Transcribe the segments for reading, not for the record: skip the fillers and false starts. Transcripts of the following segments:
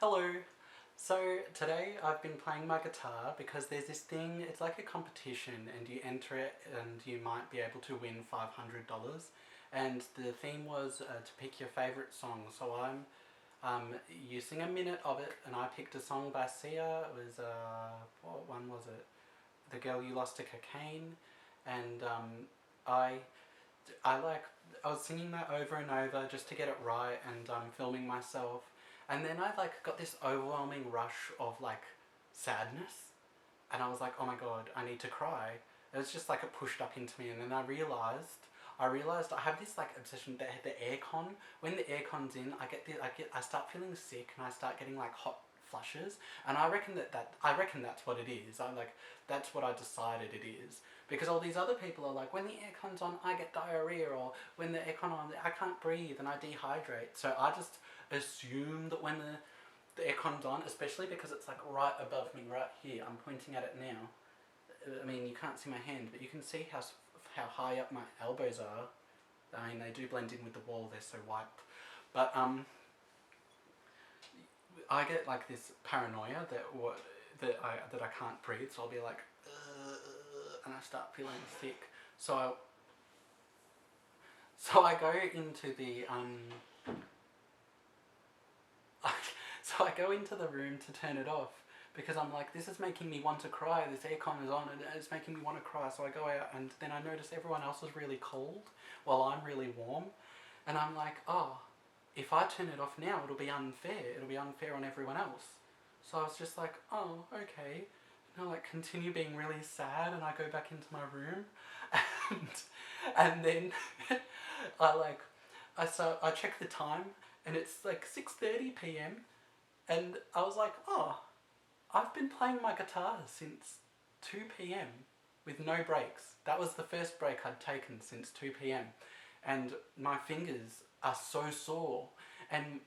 Hello! So today I've been playing my guitar because there's this thing, it's like a competition and you enter it and you might be able to win $500. And the theme was to pick your favourite song. So you sing a minute of it and I picked a song by Sia. It was, what one was it? The Girl You Lost to Cocaine. And I, I like, I was singing that over and over just to get it right and filming myself. And then I like got this overwhelming rush of like sadness, and I was like, oh my god, I need to cry. It was just like it pushed up into me, and then I realized I have this like obsession that the aircon. When the aircon's in, I start feeling sick, and I start getting like hot flushes, and I reckon that's what it is. That's what I decided it is. Because all these other people are like, when the aircon's on, I get diarrhea, or when the aircon on, I can't breathe and I dehydrate. So I just assume that when the aircon's on, especially because it's like right above me, right here, I'm pointing at it now. I mean, you can't see my hand, but you can see how high up my elbows are. I mean, they do blend in with the wall, they're so white. But I get like this paranoia that I can't breathe, so I'll be like, and I start feeling sick. So I go into the so I go into the room to turn it off because I'm like, this is making me want to cry. This aircon is on and it's making me want to cry. So I go out and then I notice everyone else is really cold while I'm really warm. And I'm like, oh, if I turn it off now, it'll be unfair. It'll be unfair on everyone else. So I was just like, oh, okay. And I like continue being really sad and I go back into my room and then I like I check the time and it's like 6:30 p.m. and I was like, oh, I've been playing my guitar since 2 p.m. with no breaks. That was the first break I'd taken since 2 p.m. and my fingers are so sore and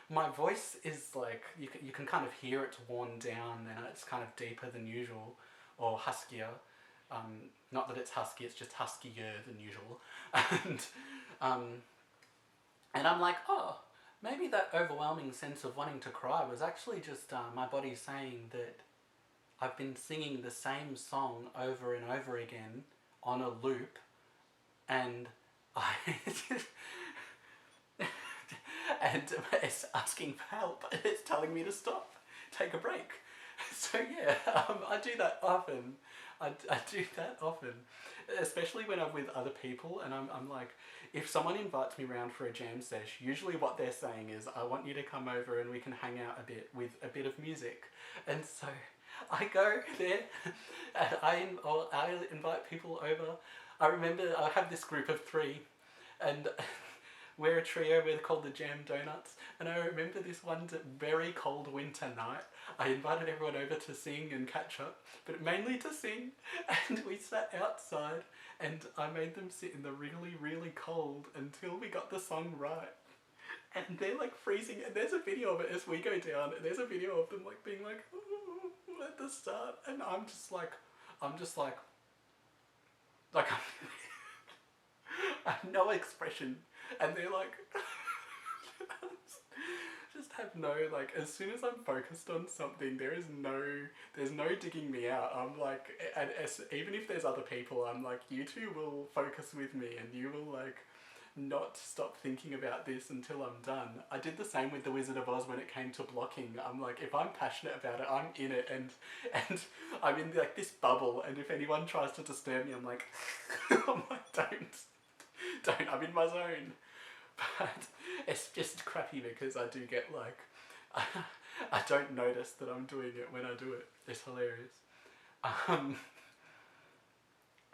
my voice is like you can kind of hear it's worn down and it's kind of deeper than usual or huskier. Not that it's husky, it's just huskier than usual. and um, and I'm like, oh, maybe that overwhelming sense of wanting to cry was actually just my body saying that I've been singing the same song over and over again on a loop, and I and it's asking for help. It's telling me to stop, take a break. So yeah, I do that often. I do that often, especially when I'm with other people, and I'm like, if someone invites me round for a jam sesh, usually what they're saying is, I want you to come over and we can hang out a bit with a bit of music, and so I go there, and I invite people over. I remember I have this group of three, and we're a trio, we're called the Jam Donuts, and I remember this one very cold winter night, I invited everyone over to sing and catch up, but mainly to sing, and we sat outside, and I made them sit in the really, really cold until we got the song right. And they're like freezing, and there's a video of it as we go down, and there's a video of them like being like, ooh, at the start, and I'm just like, I have no expression, and they're like, just have no, like, as soon as I'm focused on something, there's no digging me out. I'm like, and even if there's other people, I'm like, you two will focus with me, and you will like not stop thinking about this until I'm done. I did the same with The Wizard of Oz when it came to blocking. I'm like, if I'm passionate about it, I'm in it, and I'm in like this bubble, and if anyone tries to disturb me, I'm like, I'm like, don't, I'm in my zone. But it's just crappy because I do get like, I don't notice that I'm doing it when I do it. It's hilarious. Um,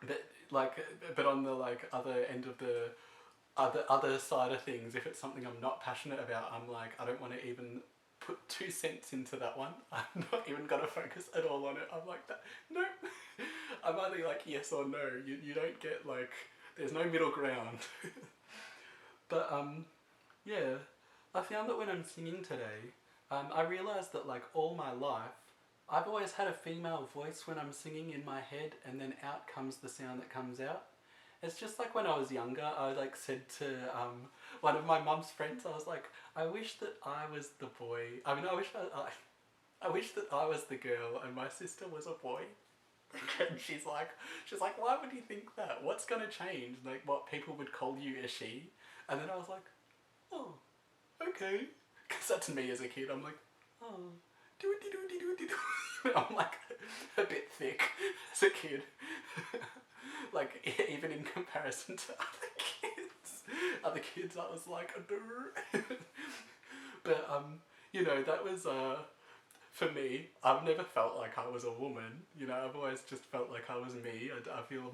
but like, but on the like other end of the other side of things, if it's something I'm not passionate about, I'm like, I don't want to even put 2 cents into that one. I'm not even gonna focus at all on it. I'm like that. No, I'm either like yes or no. You don't get like, there's no middle ground. But yeah, I found that when I'm singing today, I realised that like all my life, I've always had a female voice when I'm singing in my head, and then out comes the sound that comes out. It's just like when I was younger, I like said to one of my mum's friends, I was like, I wish that I was the boy. I mean, I wish that I was the girl and my sister was a boy. And she's like, why would you think that? What's gonna change? Like, what people would call you a she? And then I was like, oh, okay. Because that's me as a kid. I'm like, oh, do do do do do do. I'm like a bit thick as a kid. Like even in comparison to other kids, I was like, but you know, that was for me. I've never felt like I was a woman. You know, I've always just felt like I was me. I feel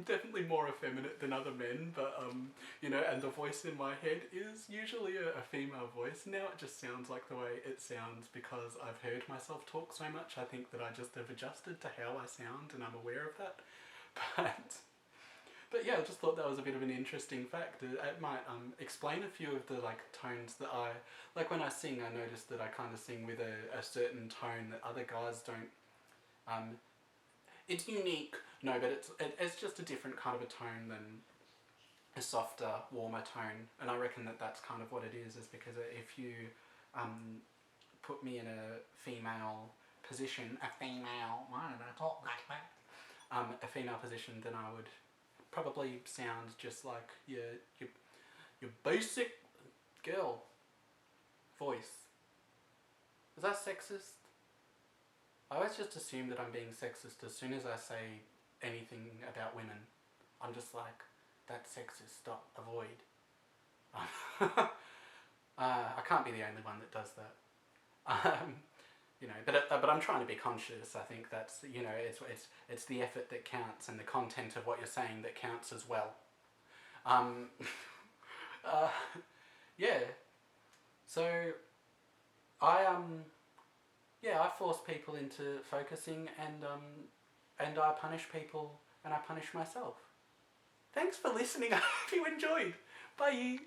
definitely more effeminate than other men, but you know, and the voice in my head is usually a female voice. Now it just sounds like the way it sounds because I've heard myself talk so much. I think that I just have adjusted to how I sound, and I'm aware of that. But yeah, I just thought that was a bit of an interesting fact. It might explain a few of the like tones that I like when I sing. I notice that I kind of sing with a certain tone that other guys don't. It's unique, no, but it's just a different kind of a tone than a softer, warmer tone. And I reckon that that's kind of what it is because if you put me in a female position, why did I talk like that? A female position, then I would probably sound just like your basic girl voice. Is that sexist? I always just assume that I'm being sexist as soon as I say anything about women. I'm just like, that's sexist, stop, avoid. I can't be the only one that does that. You know, but I'm trying to be conscious. I think that's, you know, it's the effort that counts and the content of what you're saying that counts as well. Yeah. So I force people into focusing and I punish people and I punish myself. Thanks for listening. I hope you enjoyed. Bye.